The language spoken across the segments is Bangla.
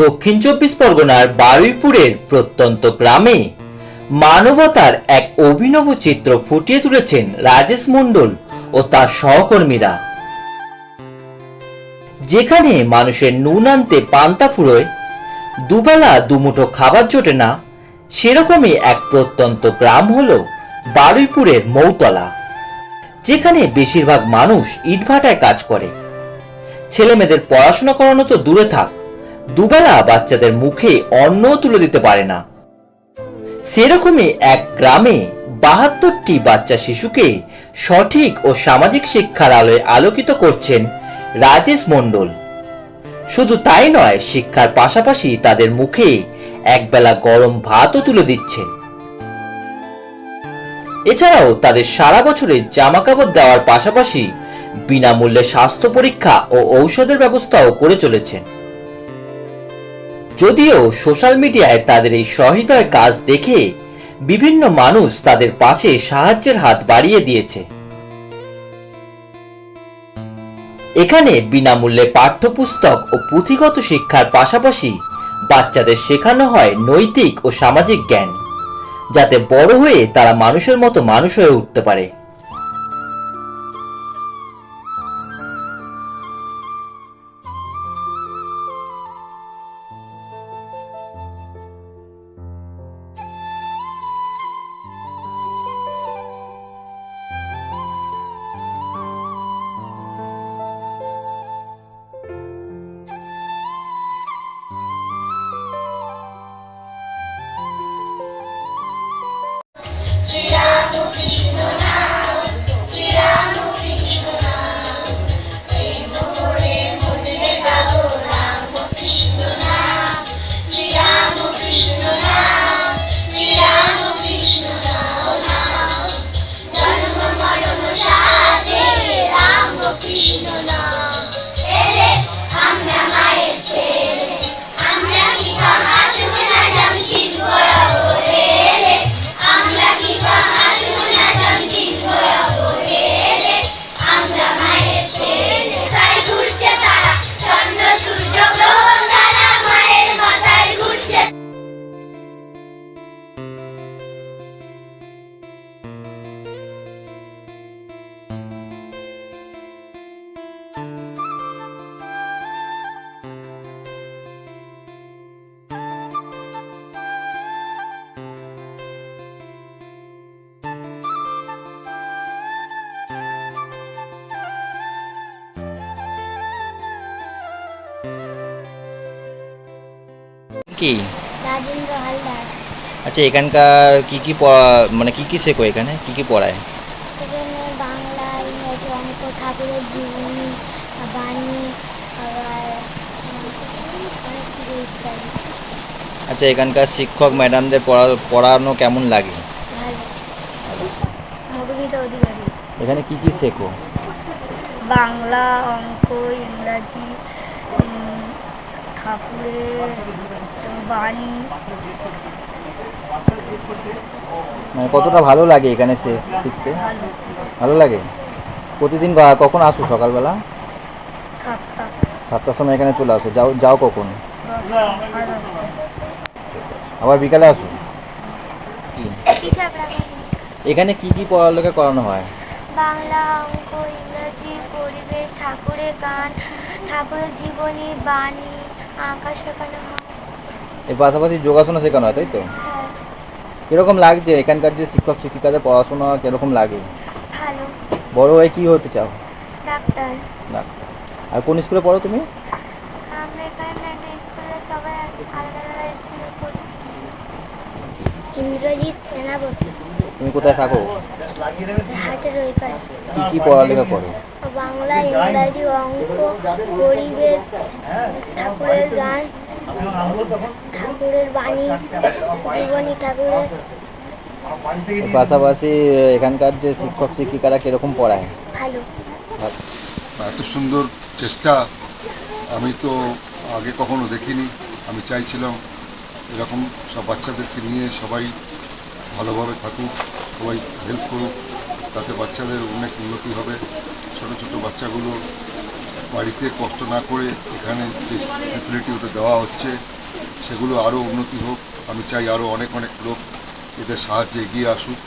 দক্ষিণ চব্বিশ পরগনার বারুইপুরের প্রত্যন্ত গ্রামে মানবতার এক অভিনব চিত্র ফুটিয়ে তুলেছেন রাজেশ মণ্ডল ও তার সহকর্মীরা। যেখানে মানুষের নুন আনতে পান্তা ফুরোয়, দুবেলা দুমুঠো খাবার জোটে না, সেরকমই এক প্রত্যন্ত গ্রাম হলো বারুইপুরের মৌতলা, যেখানে বেশিরভাগ মানুষ ইটভাটায় কাজ করে। ছেলে মেয়েদের পড়াশোনা করানো তো দূরে থাক, দুবেলা বাচ্চাদের মুখে অন্নও তুলে দিতে পারে না। সেরকমই এক গ্রামে ৭২টি বাচ্চা শিশুকে সঠিক ও সামাজিক শিক্ষার আলোয় আলোকিত করছেন রাজেশ মণ্ডল। শুধু তাই নয়, শিক্ষার পাশাপাশি তাদের মুখে একবেলা গরম ভাতও তুলে দিচ্ছেন। এছাড়াও তাদের সারা বছরের জামা কাপড় দেওয়ার পাশাপাশি বিনামূল্যে স্বাস্থ্য পরীক্ষা ও ঔষধের ব্যবস্থাও করে চলেছেন। যদিও সোশ্যাল মিডিয়ায় তাদের এই সহৃদয় কাজ দেখে বিভিন্ন মানুষ তাদের পাশে সাহায্যের হাত বাড়িয়ে দিয়েছে। এখানে বিনামূল্যে পাঠ্যপুস্তক ও পুঁথিগত শিক্ষার পাশাপাশি বাচ্চাদের শেখানো হয় নৈতিক ও সামাজিক জ্ঞান, যাতে বড় হয়ে তারা মানুষের মতো মানুষ হয়ে উঠতে পারে। শ্রীরাম কৃষ্ণ নাম, শ্রীরাম কৃষ্ণ নাম, প্রেম করে মনে গাবো রাম কৃষ্ণ নাম, শ্রীরাম কৃষ্ণ নাম, শ্রীরাম কৃষ্ণ নাম, জন্ম মরণ সাথে রাম কৃষ্ণ নাম। এলে আমরা মায়ের ছেলে, আমরা কি কাহা শুনে যাম চিনব বলে, আমরা কি কাহা শুনে যাম চিনব বলে, আমরা মায়ের ছেলে। তাই ঘুরছে তারা চন্দ্র সূর্য গ্রহ তারা মায়ের মাথায় ঘুরছে। কি রাজেন্দ্র হালদার। আচ্ছা, এখানকার কি কি মানে কি কি শেখো, এখানে কি কি পড়ায়? এখানে বাংলা, ইংরেজি, অঙ্ক, ঠাকুরের জীবনী, বাণী, আবার অনেক কিছু ইত্যাদি। আচ্ছা, এখানকার শিক্ষক ম্যাডামদের পড়ানো কেমন লাগে? ভালো। মধুমিতা অধিকারী। এখানে কি কি শেখো? বাংলা, অঙ্ক, ইংরাজি, ঠাকুরের বাণী। মানে কতটা ভালো লাগে এখানে শিখতে? ভালো। ভালো লাগে। প্রতিদিন কখন আসো? সকালবেলা 7টা, 7টার সময় এখানে চলে আসো। যাও কখন? 10টা, 10:30। আবার বিকালে আসো? কি হিসাব রাখা। এখানে কি কি পড়ালেখা করানো হয়? বাংলা, অঙ্ক, ইংরাজি, পরিবেশ, ঠাকুরের গান, ঠাকুরের জীবনী, বাণী, আঁকা শেখানো হয়। এর পাশাপাশি যোগাসন শেখানো হয়, তাই তো? হ্যাঁ, কিরকম লাগছে এখানকার যে শিক্ষক শিক্ষিকাদের পড়াশোনা, কিরকম লাগে? ভালো। বড় হয়ে কি হতে চাও? ডাক্তার। ডাক্তার। আর কোন স্কুলে পড়ো তুমি? আমরা এখানে স্কুলে সবাই আলাদা আলাদা স্কুলে পড়ি। ইন্দ্রজিৎ সেনাপতি। তুমি কোথায় থাকো? হাটের ওই পারে। কি কি পড়ালেখা করো? বাংলা, ইংরাজি, অঙ্ক, পরিবেশ, ঠাকুরের গান, ঠাকুরের বাণী, জীবনী, ঠাকুরের। এর পাশাপাশি এখানকার যে শিক্ষক শিক্ষিকারা কিরকম পড়ায়? ভালো। এত সুন্দর চেষ্টা আমি তো আগে কখনো দেখিনি। আমি চাইছিলাম এরকম সব বাচ্চাদেরকে নিয়ে সবাই ভালোভাবে থাকুক, সবাই হেল্প করুক, তাতে বাচ্চাদের অনেক উন্নতি হবে। ছোটো ছোটো বাচ্চাগুলো বাড়িতে কষ্ট না করে এখানে যে ফ্যাসিলিটি ওদের দেওয়া হচ্ছে সেগুলো আরও উন্নতি হোক। আমি চাই আরও অনেক অনেক লোক এদের সাহায্যে এগিয়ে আসুক।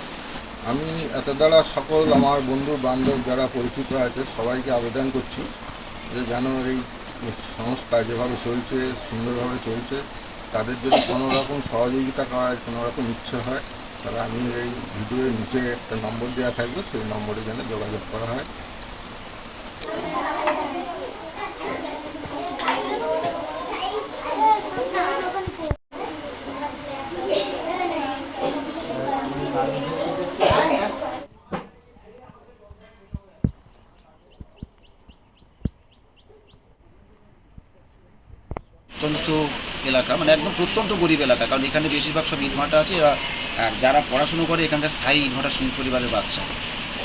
আমি এত দ্বারা সকল আমার বন্ধু বান্ধব যারা পরিচিত আছে সবাইকে আবেদন করছি যে যেন এই সংস্থা যেভাবে চলছে সুন্দরভাবে চলছে, তাদের যদি কোনো রকম সহযোগিতা করার কোনো রকম ইচ্ছে হয় তাহলে আমি এই ভিডিওর নিচে একটা নম্বর দেওয়া থাকবে, সেই নম্বরে যেন যোগাযোগ করা হয়। প্রত্যন্ত এলাকা, মানে একদম প্রত্যন্ত গরিব এলাকা, কারণ এখানে বেশিরভাগ সব ইটভাটা আছে। এরা আর যারা পড়াশুনো করে এখানকার স্থায়ী ইটভাটা শ্রমিক পরিবারের বাচ্চা,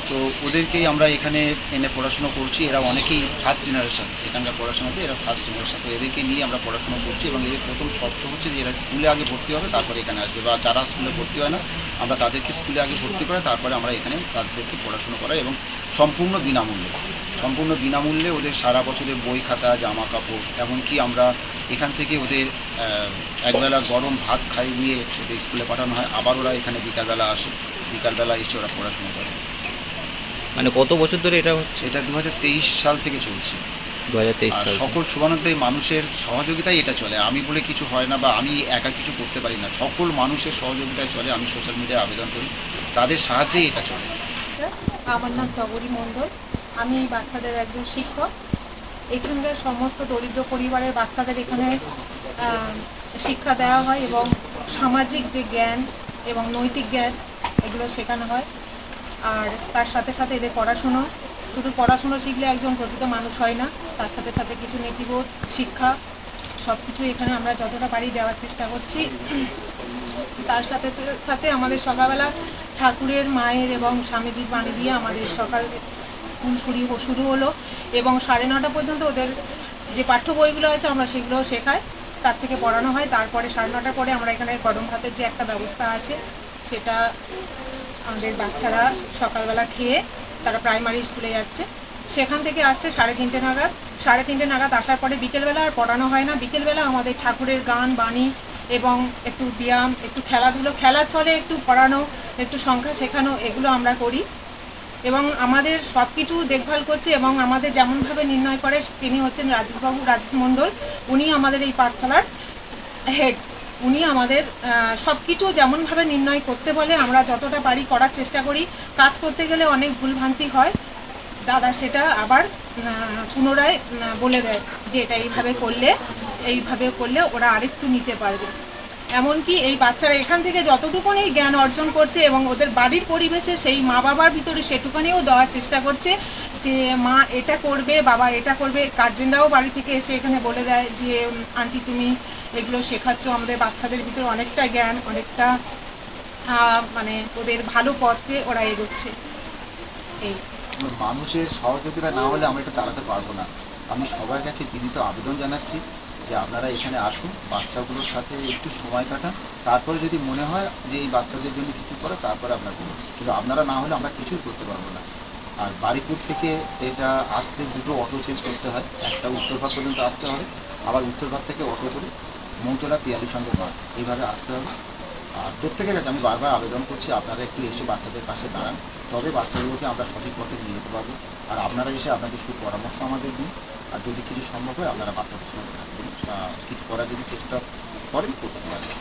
তো ওদেরকেই আমরা এখানে এনে পড়াশুনো করছি। এরা অনেকেই ফার্স্ট জেনারেশন, এখানকার পড়াশোনাতে এরা ফার্স্ট জেনারেশন। তো এদেরকে নিয়ে আমরা পড়াশুনো করছি এবং এদের প্রথম শর্ত হচ্ছে যে এরা স্কুলে আগে ভর্তি হবে তারপরে এখানে আসবে, বা যারা স্কুলে ভর্তি হয় না আমরা তাদেরকে স্কুলে আগে ভর্তি করে তারপরে আমরা এখানে তাদেরকে পড়াশুনো করাই, এবং সম্পূর্ণ বিনামূল্যে ওদের সারা বছরের বই খাতা জামা কাপড়, এমনকি আমরা এখান থেকে ওদের একবেলা গরম ভাত খাইয়ে ওদের স্কুলে পাঠানো হয়। আবার ওরা এখানে বিকালবেলা আসে, বিকালবেলা এসে ওরা পড়াশুনো করে। মানে কত বছর ধরে এটা হচ্ছে? এটা 2023 সাল থেকে চলছে। 2023 আর সাল। সকল শুভানুধ্যায়ী মানুষের সহযোগিতায় এটা চলে। আমি বলে কিছু হয় না, বা আমি একা কিছু করতে পারি না, সকল মানুষের সহযোগিতায় চলে। আমি সোশ্যাল মিডিয়ায় আবেদন করি, তাদের সাহায্যেই এটা চলে। আমার নাম টগরী মণ্ডল, আমি এই বাচ্চাদের একজন শিক্ষক। এখানকার সমস্ত দরিদ্র পরিবারের বাচ্চাদের এখানে শিক্ষা দেওয়া হয় এবং সামাজিক যে জ্ঞান এবং নৈতিক জ্ঞান এগুলো শেখানো হয়। আর তার সাথে সাথে এদের পড়াশুনো, শুধু পড়াশুনো শিখলে একজন প্রকৃত মানুষ হয় না, তার সাথে সাথে কিছু নীতিবোধ শিক্ষা সব কিছু এখানে আমরা যতটা পারি দেওয়ার চেষ্টা করছি। তার সাথে সাথে আমাদের সকালবেলা ঠাকুরের মায়ের এবং স্বামীজির বাণী দিয়ে আমাদের সকাল স্কুল শুরু হলো এবং 9:30 পর্যন্ত ওদের যে পাঠ্য বইগুলো আছে আমরা সেগুলোও শেখাই, তার থেকে পড়ানো হয়। তারপরে 9:30 পরে আমরা এখানে গরম ভাতের যে একটা ব্যবস্থা আছে সেটা আমাদের বাচ্চারা সকালবেলা খেয়ে তারা প্রাইমারি স্কুলে যাচ্ছে, সেখান থেকে আসছে 3:30 নাগাদ। 3:30 নাগাদ আসার পরে বিকেলবেলা আর পড়ানো হয় না। বিকেলবেলা আমাদের ঠাকুরের গান বাণী এবং একটু ব্যায়াম, একটু খেলাধুলো, খেলার ছলে একটু পড়ানো, একটু সংখ্যা শেখানো, এগুলো আমরা করি। এবং আমাদের সব কিছু দেখভাল করছে এবং আমাদের যেমনভাবে নির্ণয় করে তিনি হচ্ছেন রাজেশ মণ্ডল। উনি আমাদের এই পাঠশালার হেড। উনি আমাদের সব কিছু যেমনভাবে নির্ণয় করতে বলে আমরা যতটা পারি করার চেষ্টা করি। কাজ করতে গেলে অনেক ভুলভ্রান্তি হয়, দাদা সেটা আবার পুনরায় বলে দেয় যে এটা এইভাবে করলে ওরা আরেকটু নিতে পারবে। এমনকি এই বাচ্চারা এখান থেকে যতটুকুনি জ্ঞান অর্জন করছে এবং ওদের বাড়ির পরিবেশে সেই মা বাবার ভিতরে সেটুকুনিও দেওয়ার চেষ্টা করছে যে মা এটা করবে, বাবা এটা করবে। গার্জেনরাও বাড়ি থেকে এসে এখানে বলে দেয় যে আন্টি তুমি এগুলো শেখাচ্ছ, আমাদের বাচ্চাদের ভিতরে অনেকটা জ্ঞান, অনেকটা মানে ওদের ভালো পথে ওরা এগোচ্ছে। এই মানুষের সহযোগিতা না হলে আমরা এটা চালাতে পারবো না। আমি সবার কাছে বিনীত আবেদন জানাচ্ছি যে আপনারা এখানে আসুন, বাচ্চাগুলোর সাথে একটু সময় কাটান, তারপরে যদি মনে হয় যে এই বাচ্চাদের জন্য কিছু করে তারপরে আপনারা করুন, কিন্তু আপনারা না হলে আমরা কিছুই করতে পারবো না। আর বাড়িপুর থেকে এটা আসতে 2টো অটো চেঞ্জ করতে হয়, একটা উত্তরভাগ পর্যন্ত আসতে হবে, আবার উত্তরভাগ থেকে অটো করে মৌতলা পিয়ালি সঙ্গে মাঠ এইভাবে আসতে হবে। আর প্রত্যেকের কাছে আমি বারবার আবেদন করছি আপনারা একটু এসে বাচ্চাদের পাশে দাঁড়ান, তবে বাচ্চাগুলোকে আমরা সঠিক পথে নিয়ে যেতে পারবো। আর আপনারা এসে আপনাদের সুপরামর্শ আমাদের দিন, আর যদি কিছু সম্ভব হয় আপনারা বাচ্চাদের সঙ্গে থাকবেন, কিছু করার যদি চেষ্টা করেন করতে পারেন।